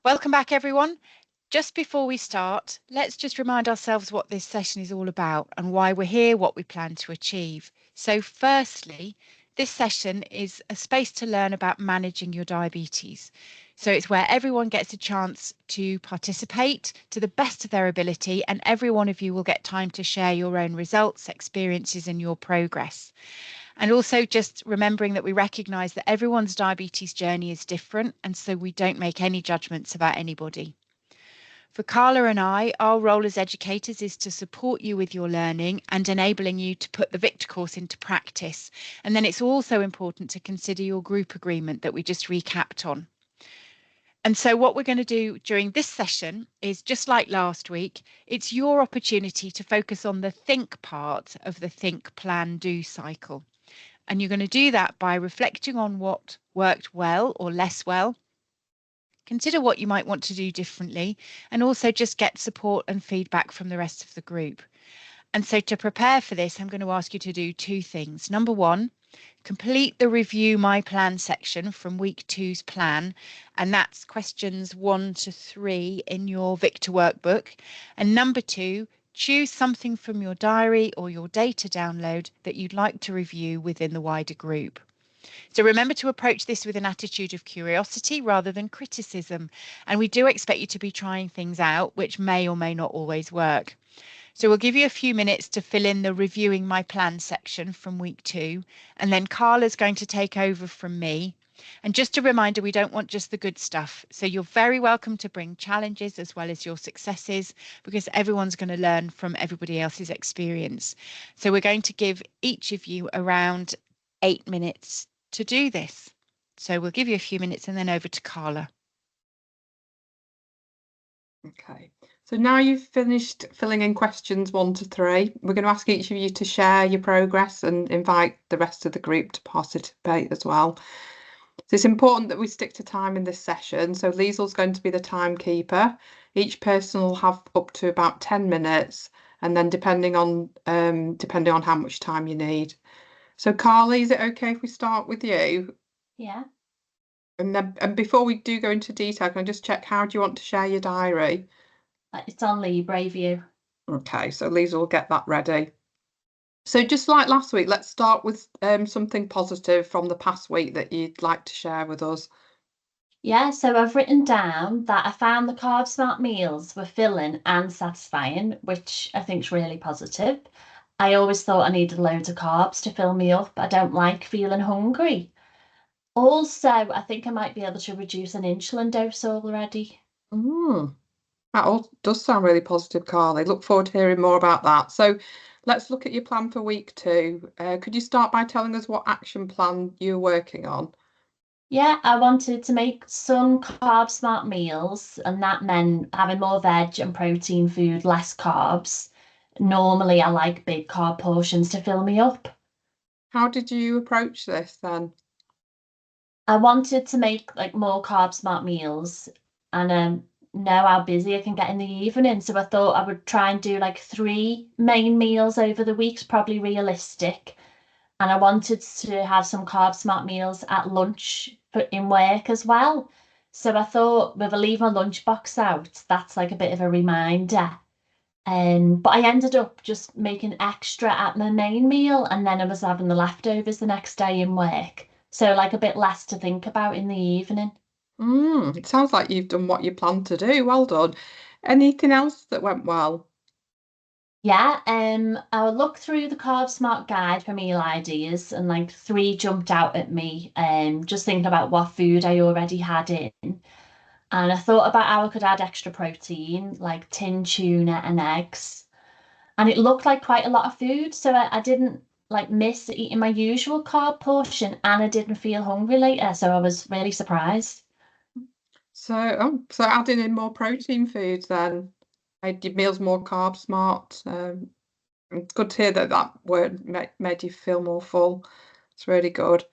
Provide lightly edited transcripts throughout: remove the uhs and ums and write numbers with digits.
Welcome back, everyone. Just before we start, let's just remind ourselves what this session is all about and why we're here, what we plan to achieve. So, firstly, this session is a space to learn about managing your diabetes. So, it's where everyone gets a chance to participate to the best of their ability, and every one of you will get time to share your own results, experiences, and your progress. And also just remembering that we recognize that everyone's diabetes journey is different, and so we don't make any judgments about anybody. For Carla and I, our role as educators is to support you with your learning and enabling you to put the Victor course into practice. And then it's also important to consider your group agreement that we just recapped on. And so, what we're going to do during this session is just like last week, it's your opportunity to focus on the think part of the think, plan, do cycle. And you're going to do that by reflecting on what worked well or less well. Consider what you might want to do differently, and also just get support and feedback from the rest of the group. And so, to prepare for this, I'm going to ask you to do two things. Number one, complete the review my plan section from week two's plan, and that's questions 1 to 3 in your Victor workbook. And number two, choose something from your diary or your data download that you'd like to review within the wider group. So remember to approach this with an attitude of curiosity rather than criticism. And we do expect you to be trying things out, which may or may not always work. So we'll give you a few minutes to fill in the reviewing my plan section from week 2. And then Carla's going to take over from me. And just a reminder, we don't want just the good stuff. So you're very welcome to bring challenges as well as your successes, because everyone's going to learn from everybody else's experience. So we're going to give each of you around 8 minutes to do this. So we'll give you a few minutes and then over to Carla. Okay, so now you've finished filling in questions 1 to 3, we're going to ask each of you to share your progress and invite the rest of the group to participate as well. So it's important that we stick to time in this session. So Liesel's going to be the timekeeper. Each person will have up to about 10 minutes, and then depending on how much time you need. So Carly, is it okay if we start with you? Yeah. And before we do go into detail, can I just check, how do you want to share your diary? It's on Libre View. Okay, so Liesl will get that ready. So just like last week, let's start with something positive from the past week that you'd like to share with us. Yeah, so I've written down that I found the Carb Smart meals were filling and satisfying, which I think is really positive. I always thought I needed loads of carbs to fill me up. I don't like feeling hungry. Also, I think I might be able to reduce an insulin dose already. That all does sound really positive, Carly. Look forward to hearing more about that. So let's look at your plan for week 2. Could you start by telling us what action plan you're working on? Yeah, I wanted to make some carb smart meals, and that meant having more veg and protein food, less carbs. Normally, I like big carb portions to fill me up. How did you approach this then? I wanted to make like more carb smart meals and know how busy I can get in the evening. So I thought I would try and do like 3 main meals over the week's probably realistic. And I wanted to have some carb smart meals at lunch in work as well. So I thought if I leave my lunchbox out, that's like a bit of a reminder. But I ended up just making extra at my main meal, and then I was having the leftovers the next day in work. So like a bit less to think about in the evening. It sounds like you've done what you planned to do. Well done. Anything else that went well? Yeah, I'll look through the Carb Smart guide for meal ideas, and like 3 jumped out at me. Just thinking about what food I already had in. And I thought about how I could add extra protein, like tin tuna and eggs. And it looked like quite a lot of food, so I didn't like miss eating my usual carb portion, and I didn't feel hungry later, so I was really surprised. So adding in more protein foods then, made your meals more carb smart. It's good to hear that word made you feel more full. It's really good.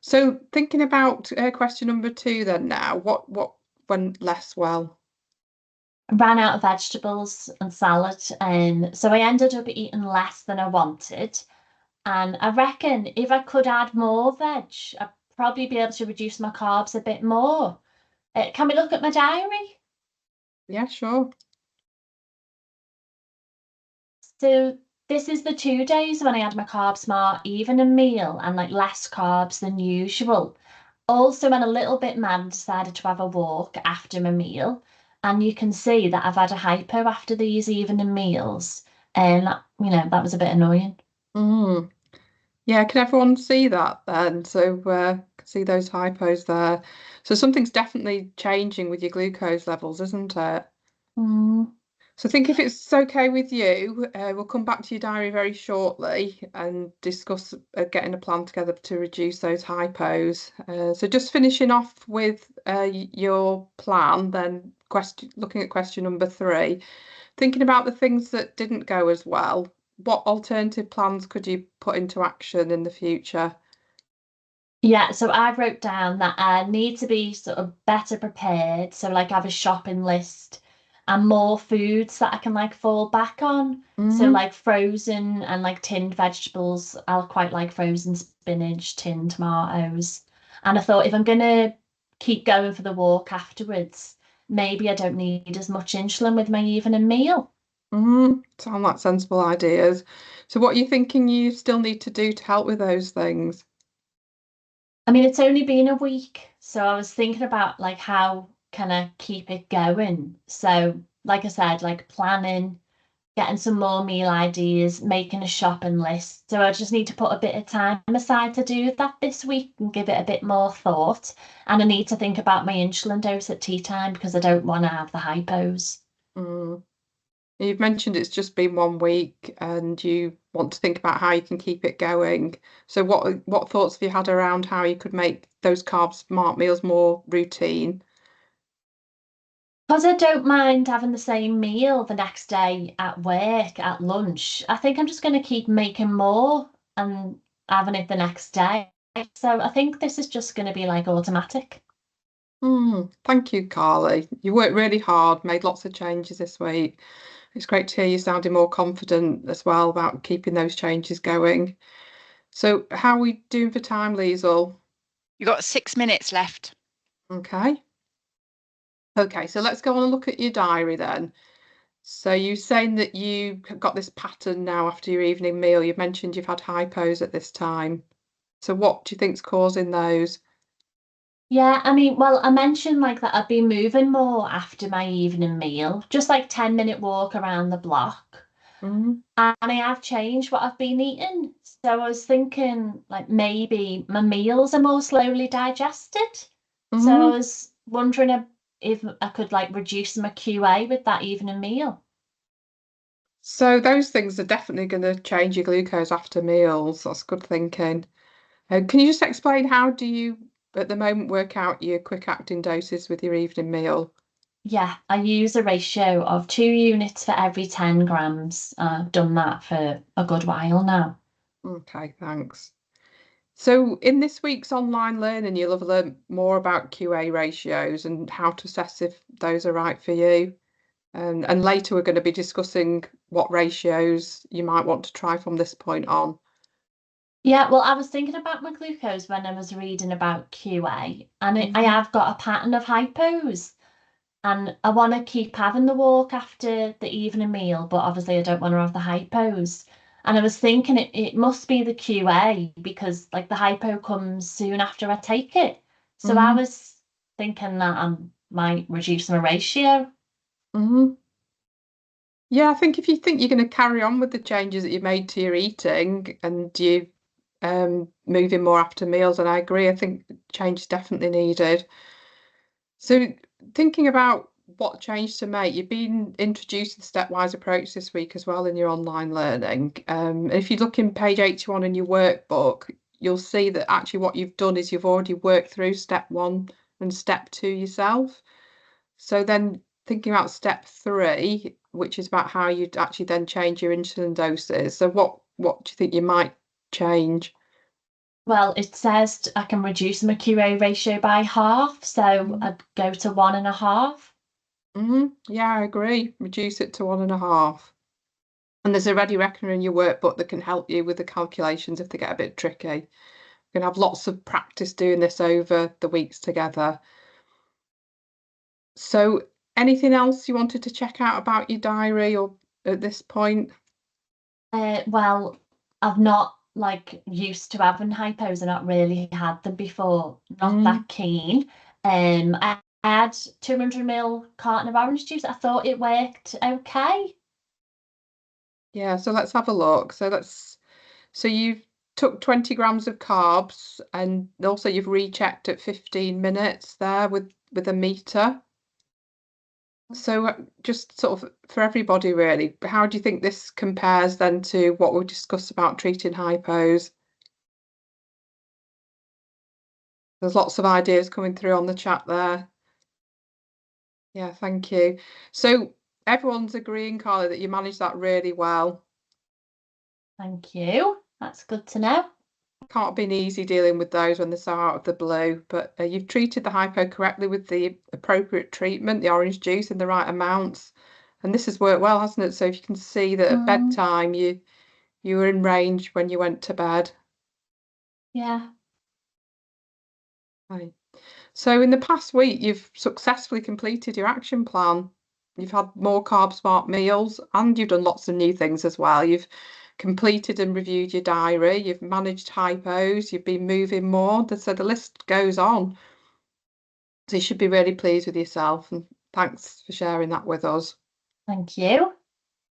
So thinking about question number 2 then now, what went less well? Ran out of vegetables and salad, and so I ended up eating less than I wanted. And I reckon if I could add more veg, I'd probably be able to reduce my carbs a bit more. Can we look at my diary? Yeah, sure. So this is the 2 days when I had my Carb Smart evening meal and like less carbs than usual. Also went a little bit mad and decided to have a walk after my meal. And you can see that I've had a hypo after these evening meals. And that was a bit annoying. Mm. Yeah, can everyone see that then? So can see those hypos there. So something's definitely changing with your glucose levels, isn't it? Mm. So I think if it's okay with you, we'll come back to your diary very shortly and discuss getting a plan together to reduce those hypos. So just finishing off with your plan, then looking at question number 3, thinking about the things that didn't go as well, what alternative plans could you put into action in the future? Yeah, so I wrote down that I need to be sort of better prepared. So like have a shopping list and more foods that I can like fall back on. So Hmm. like frozen and like tinned vegetables. I'll quite like frozen spinach, tinned tomatoes. And I thought if I'm gonna keep going for the walk afterwards, maybe I don't need as much insulin with my evening meal. Sound like sensible ideas. So what are you thinking you still need to do to help with those things? I mean, it's only been a week, so I was thinking about like how can I keep it going. So, like I said, like planning, getting some more meal ideas, making a shopping list. So I just need to put a bit of time aside to do that this week and give it a bit more thought. And I need to think about my insulin dose at tea time because I don't want to have the hypos. Mm. You've mentioned it's just been 1 week and you want to think about how you can keep it going. So what thoughts have you had around how you could make those carb smart meals more routine? Because I don't mind having the same meal the next day at work, at lunch, I think I'm just going to keep making more and having it the next day. So I think this is just going to be like automatic. Thank you, Carly. You worked really hard, made lots of changes this week. It's great to hear you sounding more confident as well about keeping those changes going. So how are we doing for time, Liesl? You've got 6 minutes left. Okay. Okay, so let's go on and look at your diary then. So you're saying that you have got this pattern now after your evening meal. You've mentioned you've had hypos at this time. So what do you think's causing those? Yeah, I mean, well, I mentioned like that I've been moving more after my evening meal, just like 10-minute walk around the block. Mm-hmm. And I have changed what I've been eating. So I was thinking like maybe my meals are more slowly digested. So I Mm-hmm. was wondering if I could like reduce my QA with that evening meal. So those things are definitely going to change your glucose after meals. That's good thinking. Can you just explain how do you at the moment work out your quick acting doses with your evening meal? Yeah, I use a ratio of 2 units for every 10 grams. I've done that for a good while now. Okay, thanks. So in this week's online learning, you'll have learned more about QA ratios and how to assess if those are right for you. And later we're going to be discussing what ratios you might want to try from this point on. Yeah, well, I was thinking about my glucose when I was reading about QA, and I Mhm. have got a pattern of hypos. And I want to keep having the walk after the evening meal, but obviously I don't want to have the hypos. And I was thinking it must be the QA because like the hypo comes soon after I take it. So I Mhm. was thinking that I might reduce my ratio. Mhm. Yeah, I think if you think you're going to carry on with the changes that you made to your eating and you moving more after meals, and I agree, I think change is definitely needed. So thinking about what change to make, you've been introduced to the stepwise approach this week as well in your online learning. If you look in page 81 in your workbook, you'll see that actually what you've done is you've already worked through step 1 and step 2 yourself. So then thinking about step 3, which is about how you'd actually then change your insulin doses. So what do you think you might change? Well, it says I can reduce my QA ratio by half, so I'd go to 1.5. Yeah, I agree. Reduce it to 1.5. And there's a ready reckoner in your workbook that can help you with the calculations if they get a bit tricky. You're going to have lots of practice doing this over the weeks together. So anything else you wanted to check out about your diary or at this point? Well, I've not like used to having hypos. I've not really had them before. Not that keen. I had 200ml carton of orange juice. I thought it worked okay. Yeah, so let's have a look. So you've took 20 grams of carbs, and also you've rechecked at 15 minutes there with a meter. So just sort of for everybody really, how do you think this compares then to what we discussed about treating hypos? There's lots of ideas coming through on the chat there. Yeah, thank you. So everyone's agreeing, Carly, that you managed that really well. Thank you. That's good to know. Can't have been easy dealing with those when they're so out of the blue, but you've treated the hypo correctly with the appropriate treatment, the orange juice in the right amounts, and this has worked well, hasn't it? So if you can see that at bedtime you were in range when you went to bed. Yeah. Right. So in the past week, you've successfully completed your action plan. You've had more carb smart meals, and you've done lots of new things as well. You've completed and reviewed your diary. You've managed hypos. You've been moving more. So the list goes on. So you should be really pleased with yourself. And thanks for sharing that with us. Thank you.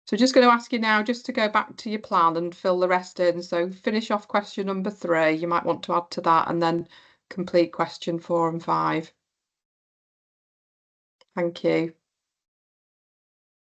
So just going to ask you now just to go back to your plan and fill the rest in. So finish off question number 3. You might want to add to that and then complete question 4 and 5. Thank you.